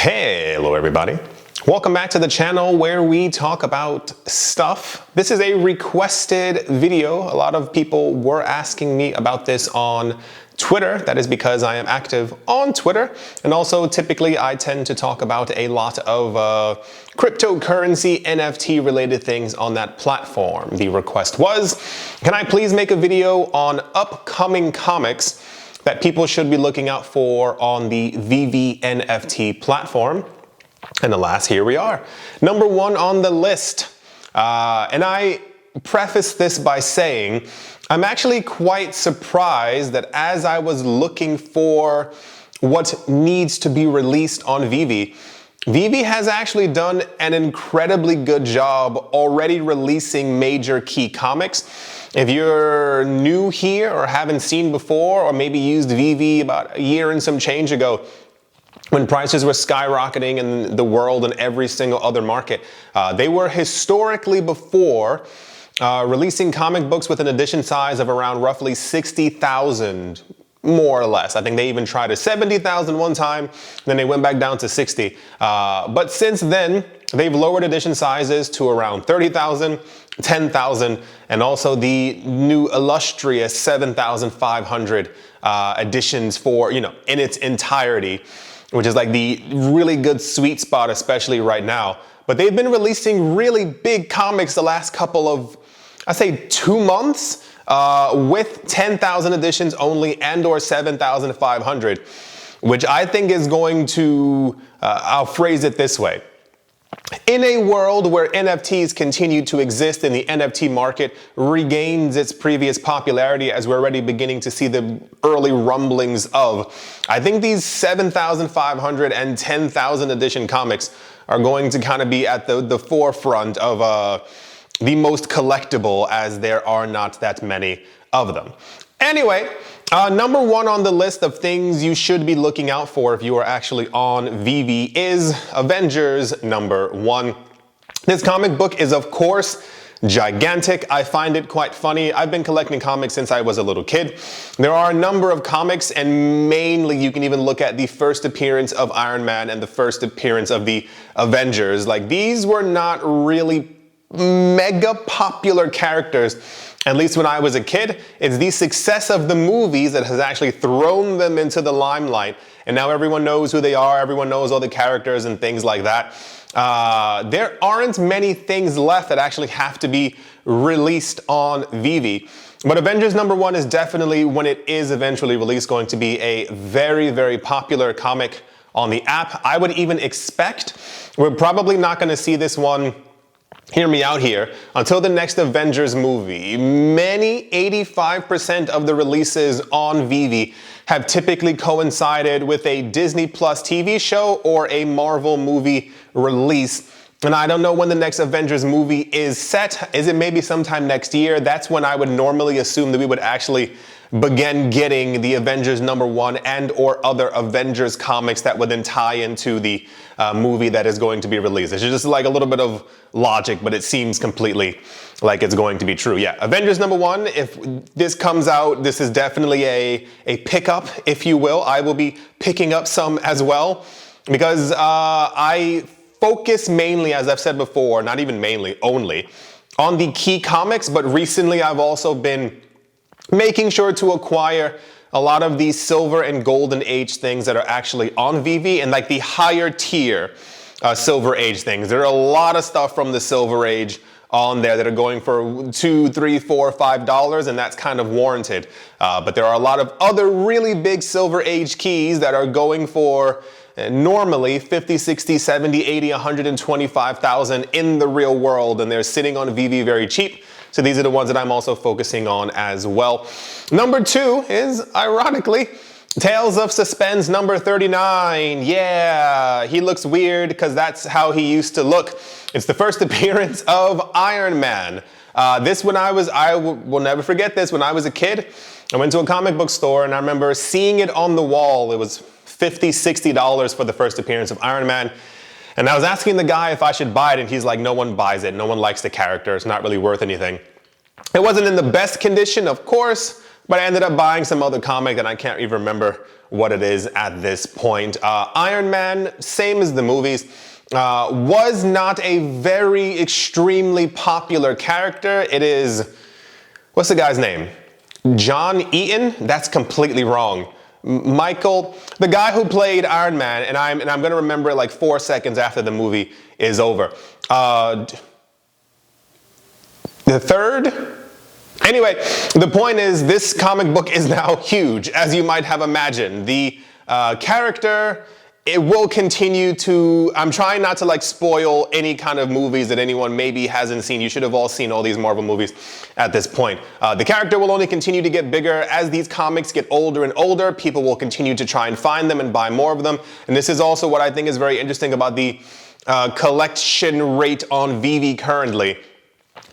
Hello everybody. Welcome back to the channel where we talk about stuff. This is a requested video. A lot of people were asking me about this on Twitter. That is because I am active on Twitter. And also typically I tend to talk about a lot of cryptocurrency, NFT related things on that platform. The request was, can I please make a video on upcoming comics that people should be looking out for on the VeVe NFT platform? And alas, here we are. Number one on the list. And I preface this by saying, I'm actually quite surprised that as I was looking for what needs to be released on VeVe, VeVe has actually done an incredibly good job already releasing major key comics. If you're new here or haven't seen before, or maybe used VeVe about a year and some change ago, when prices were skyrocketing in the world and every single other market, they were historically before releasing comic books with an edition size of around roughly 60,000, more or less. I think they even tried a 70,000 one time, then they went back down to 60. But since then, they've lowered edition sizes to around 30,000, 10,000, and also the new illustrious 7,500 editions for, in its entirety, which is like the really good sweet spot, especially right now. But they've been releasing really big comics the last couple of, I'd say 2 months, with 10,000 editions only and or 7,500, which I think is going to, I'll phrase it this way. In a world where NFTs continue to exist and the NFT market regains its previous popularity, as we're already beginning to see the early rumblings of, I think these 7,500 and 10,000 edition comics are going to kind of be at the forefront of the most collectible, as there are not that many of them. Anyway, number one on the list of things you should be looking out for if you are actually on VeVe is Avengers No. This comic book is, of course, gigantic. I find it quite funny. I've been collecting comics since I was a little kid. There are a number of comics, and mainly you can even look at the first appearance of Iron Man and the first appearance of the Avengers. Like, these were not really mega popular characters, at least when I was a kid. It's the success of the movies that has actually thrown them into the limelight, and now everyone knows who they are, everyone knows all the characters and things like that. There aren't many things left that actually have to be released on VeVe. But Avengers No. is definitely, when it is eventually released, going to be a very, very popular comic on the app. I would even expect we're probably not going to see this one, hear me out here, until the next Avengers movie. Many, 85% of the releases on VeVe have typically coincided with a Disney Plus TV show or a Marvel movie release. And I don't know when the next Avengers movie is set. Is it maybe sometime next year? That's when I would normally assume that we would actually begin getting the Avengers No. and or other Avengers comics that would then tie into the movie that is going to be released. It's just like a little bit of logic, but it seems completely like it's going to be true. Yeah, Avengers No. if this comes out, this is definitely a pickup, if you will. I will be picking up some as well, because I focus mainly, as I've said before, not even mainly, only on the key comics, but recently I've also been making sure to acquire a lot of these silver and golden age things that are actually on VeVe, and like the higher tier silver age things. There are a lot of stuff from the silver age on there that are going for $2, $3, $4, $5, and that's kind of warranted. But there are a lot of other really big silver age keys that are going for normally 50, 60, 70, 80, 125,000 in the real world, and they're sitting on VeVe very cheap. So these are the ones that I'm also focusing on as well. Number two is, ironically, Tales of Suspense number 39. Yeah, he looks weird because that's how he used to look. It's the first appearance of Iron Man. I will never forget this. When I was a kid, I went to a comic book store and I remember seeing it on the wall. It was $50, $60 for the first appearance of Iron Man. And I was asking the guy if I should buy it, and he's like, no one buys it. No one likes the character. It's not really worth anything. It wasn't in the best condition, of course, but I ended up buying some other comic and I can't even remember what it is at this point. Iron Man, same as the movies, was not a very extremely popular character. It is, what's the guy's name? John Eaton? That's completely wrong. Michael, the guy who played Iron Man, and I'm gonna remember it like 4 seconds after the movie is over. The third? Anyway, the point is this comic book is now huge, as you might have imagined. The character, it will continue to, I'm trying not to like spoil any kind of movies that anyone maybe hasn't seen. You should have all seen all these Marvel movies at this point. The character will only continue to get bigger. As these comics get older and older, people will continue to try and find them and buy more of them. And this is also what I think is very interesting about the collection rate on VeVe currently,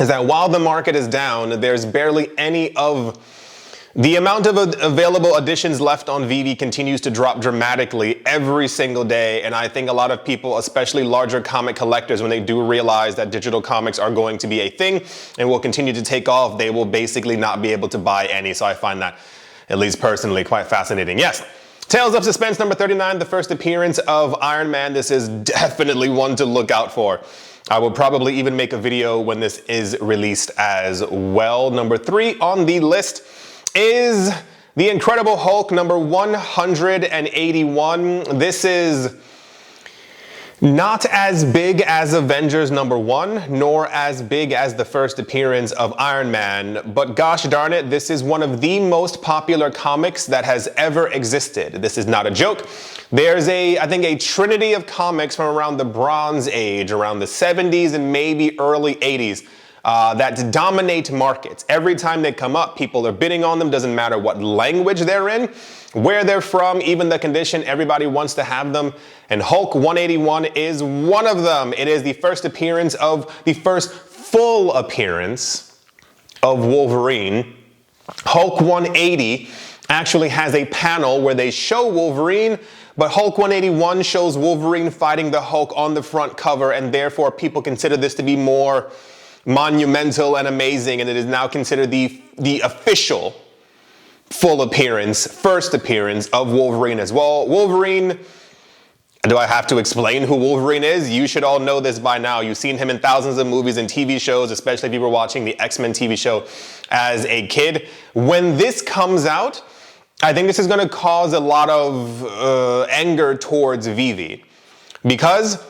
is that while the market is down, there's barely any of the amount of available editions left on VeVe continues to drop dramatically every single day. And I think a lot of people, especially larger comic collectors, when they do realize that digital comics are going to be a thing and will continue to take off, they will basically not be able to buy any. So I find that, at least personally, quite fascinating. Yes. Tales of Suspense number 39, the first appearance of Iron Man. This is definitely one to look out for. I will probably even make a video when this is released as well. Number 3 on the list is The Incredible Hulk number 181. This is not as big as Avengers number 1, nor as big as the first appearance of Iron Man, but gosh darn it, this is one of the most popular comics that has ever existed. This is not a joke. There's I think a trinity of comics from around the Bronze Age, around the 70s and maybe early 80s, that dominate markets. Every time they come up, people are bidding on them. Doesn't matter what language they're in, where they're from, even the condition, everybody wants to have them. And Hulk 181 is one of them. It is the first appearance of, the first full appearance of Wolverine. Hulk 180 actually has a panel where they show Wolverine, but Hulk 181 shows Wolverine fighting the Hulk on the front cover, and therefore people consider this to be more monumental and amazing, and it is now considered the official full appearance, first appearance of Wolverine as well. Wolverine, do I have to explain who Wolverine is? You should all know this by now. You've seen him in thousands of movies and TV shows, especially if you were watching the X-Men TV show as a kid. When this comes out, I think this is going to cause a lot of anger towards VeVe, because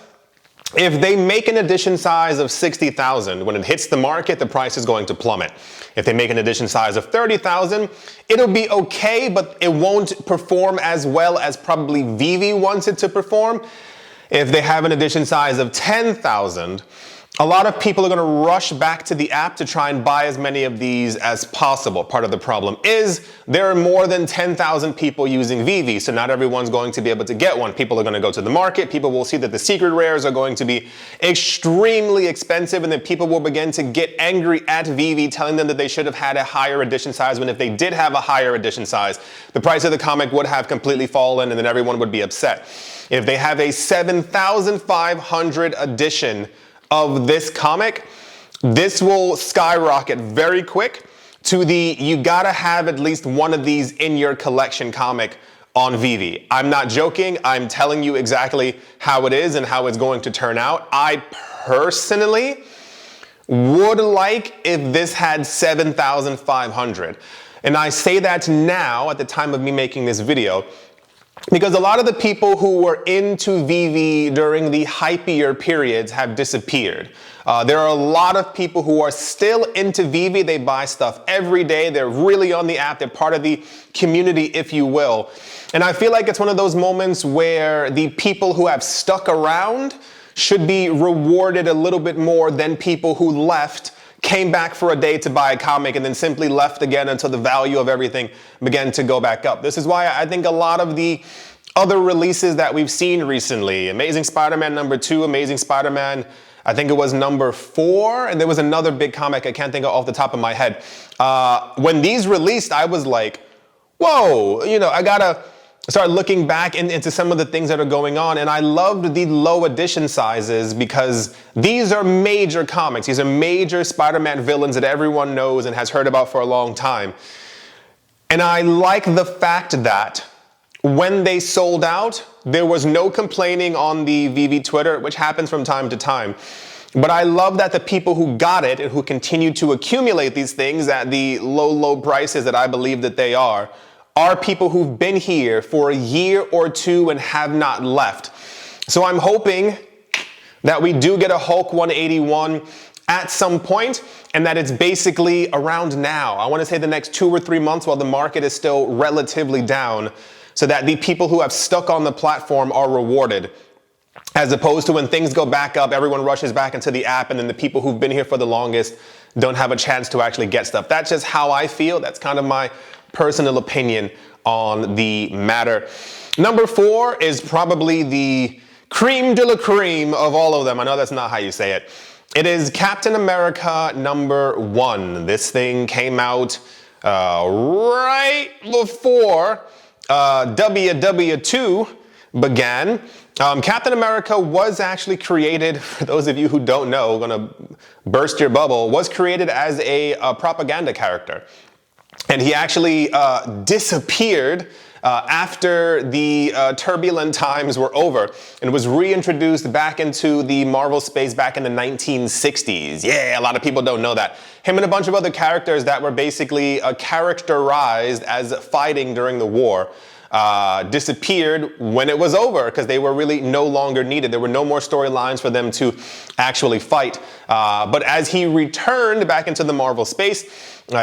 if they make an edition size of 60,000, when it hits the market, the price is going to plummet. If they make an edition size of 30,000, it'll be okay, but it won't perform as well as probably VeVe wants it to perform. If they have an edition size of 10,000, a lot of people are going to rush back to the app to try and buy as many of these as possible. Part of the problem is there are more than 10,000 people using VeVe, so not everyone's going to be able to get one. People are going to go to the market. People will see that the secret rares are going to be extremely expensive, and then people will begin to get angry at VeVe, telling them that they should have had a higher edition size, when if they did have a higher edition size, the price of the comic would have completely fallen, and then everyone would be upset. If they have a 7,500 edition of this comic, this will skyrocket very quick to the you gotta have at least one of these in your collection comic on VeVe. I'm not joking. I'm telling you exactly how it is and how it's going to turn out. I personally would like if this had 7,500. And I say that now at the time of me making this video, because a lot of the people who were into VeVe during the hypier periods have disappeared. There are a lot of people who are still into VeVe. They buy stuff every day. They're really on the app. They're part of the community, if you will. And I feel like it's one of those moments where the people who have stuck around should be rewarded a little bit more than people who left, came back for a day to buy a comic, and then simply left again until the value of everything began to go back up. This is why I think a lot of the other releases that we've seen recently, Amazing Spider-Man number 2, Amazing Spider-Man, I think it was number 4, and there was another big comic I can't think of off the top of my head. When these released, I was like, whoa, you know, I gotta start looking back into some of the things that are going on, and I loved the low edition sizes because these are major comics. These are major Spider-Man villains that everyone knows and has heard about for a long time. And I like the fact that when they sold out, there was no complaining on the VeVe Twitter, which happens from time to time. But I love that the people who got it and who continue to accumulate these things at the low, low prices that I believe that they are people who've been here for a year or two and have not left. So I'm hoping that we do get a Hulk 181 at some point, and that it's basically around now. I want to say the next 2 or 3 months while the market is still relatively down, so that the people who have stuck on the platform are rewarded. As opposed to when things go back up, everyone rushes back into the app, and then the people who've been here for the longest don't have a chance to actually get stuff. That's just how I feel. That's kind of my personal opinion on the matter. Number 4 is probably the cream de la cream of all of them. I know that's not how you say it. It is Captain America #1. This thing came out right before WW2 began. Captain America was actually created, for those of you who don't know, gonna burst your bubble, was created as a propaganda character. And he actually disappeared after the turbulent times were over and was reintroduced back into the Marvel space back in the 1960s. Yeah, a lot of people don't know that. Him and a bunch of other characters that were basically characterized as fighting during the war disappeared when it was over because they were really no longer needed. There were no more storylines for them to actually fight. But as he returned back into the Marvel space,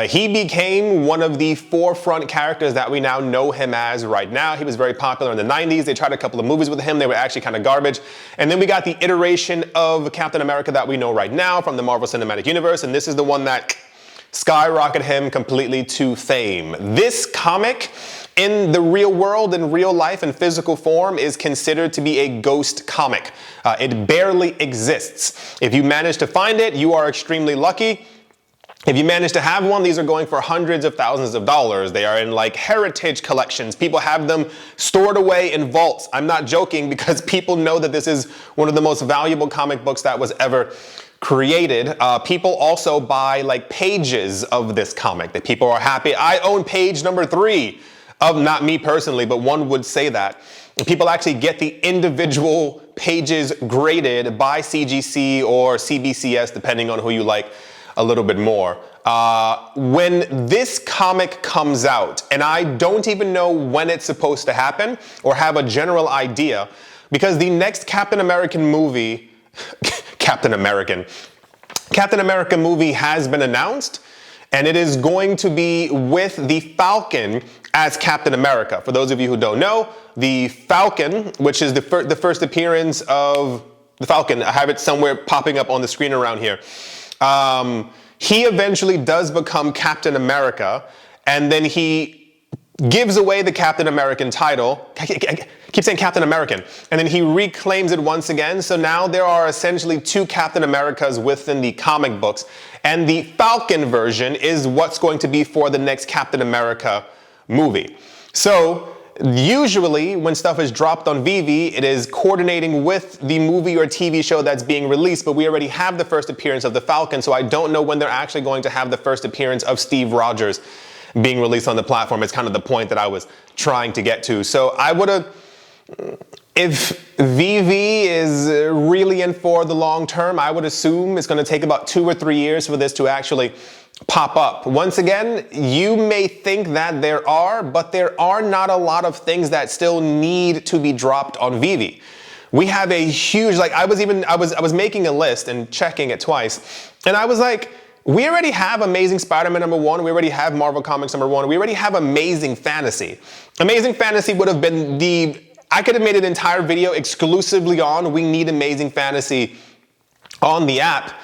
he became one of the forefront characters that we now know him as right now. He was very popular in the 90s. They tried a couple of movies with him. They were actually kind of garbage. And then we got the iteration of Captain America that we know right now from the Marvel Cinematic Universe. And this is the one that skyrocketed him completely to fame. This comic in the real world, in real life, in physical form, is considered to be a ghost comic. It barely exists. If you manage to find it, you are extremely lucky. If you manage to have one, these are going for hundreds of thousands of dollars. They are in like heritage collections. People have them stored away in vaults. I'm not joking because people know that this is one of the most valuable comic books that was ever created. People also buy like pages of this comic. That people are happy. I own page number 3 of, not me personally, but one would say that. People actually get the individual pages graded by CGC or CBCS, depending on who you like a little bit more. When this comic comes out, and I don't even know when it's supposed to happen or have a general idea, because the next Captain America movie has been announced, and it is going to be with the Falcon as Captain America. For those of you who don't know, the Falcon, which is the first appearance of the Falcon, I have it somewhere popping up on the screen around here. He eventually does become Captain America, and then he gives away the Captain American title. I keep saying Captain American. And then he reclaims it once again. So now there are essentially 2 Captain Americas within the comic books. And the Falcon version is what's going to be for the next Captain America movie. So usually when stuff is dropped on VeVe, it is coordinating with the movie or TV show that's being released, but we already have the first appearance of the Falcon, so I don't know when they're actually going to have the first appearance of Steve Rogers being released on the platform. It's kind of the point that I was trying to get to. So I would have, if VeVe is really in for the long term, I would assume it's going to take about 2 or 3 years for this to actually pop up. Once again, you may think that there are, but there are not a lot of things that still need to be dropped on VeVe. We have a huge, like I was making a list and checking it twice, and I was like, we already have Amazing Spider-Man #1, we already have Marvel Comics #1, we already have Amazing Fantasy. Amazing Fantasy would have been I could have made an entire video exclusively on we need Amazing Fantasy on the app,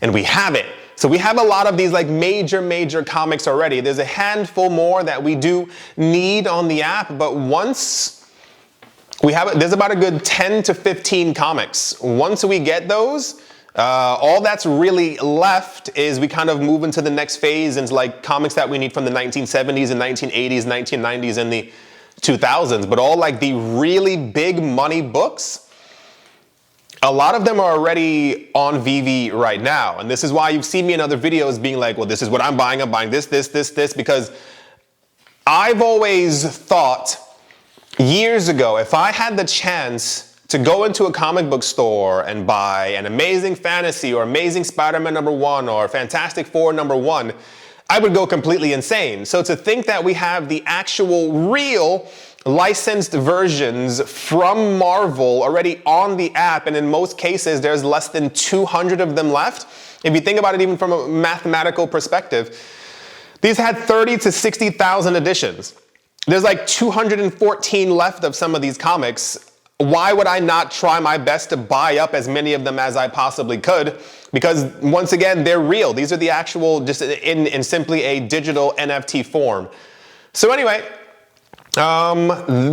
and we have it. So we have a lot of these like major comics already. There's a handful more that we do need on the app, but once we have it, there's about a good 10 to 15 comics. Once we get those, all that's really left is we kind of move into the next phase and like comics that we need from the 1970s and 1980s, 1990s, and the 2000s. But all like the really big money books, a lot of them are already on VeVe right now. And this is why you've seen me in other videos being like, well, this is what I'm buying this, because I've always thought years ago, if I had the chance to go into a comic book store and buy an Amazing Fantasy or Amazing Spider-Man #1 or Fantastic Four #1, I would go completely insane. So to think that we have the actual real licensed versions from Marvel already on the app, and in most cases there's less than 200 of them left. If you think about it even from a mathematical perspective, these had 30 to 60,000 editions. There's like 214 left of some of these comics. Why would I not try my best to buy up as many of them as I possibly could? Because once again, they're real. These are the actual, just in simply a digital NFT form. So anyway,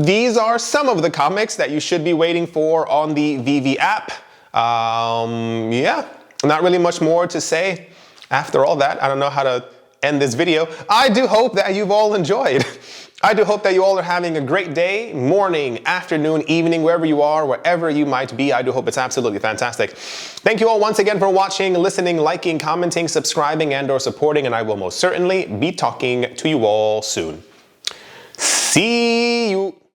these are some of the comics that you should be waiting for on the VeVe app. Yeah, not really much more to say after all that. I don't know how to end this video. I do hope that you've all enjoyed. I do hope that you all are having a great day, morning, afternoon, evening, wherever you are, wherever you might be. I do hope it's absolutely fantastic. Thank you all once again for watching, listening, liking, commenting, subscribing, and/or supporting, and I will most certainly be talking to you all soon. See you.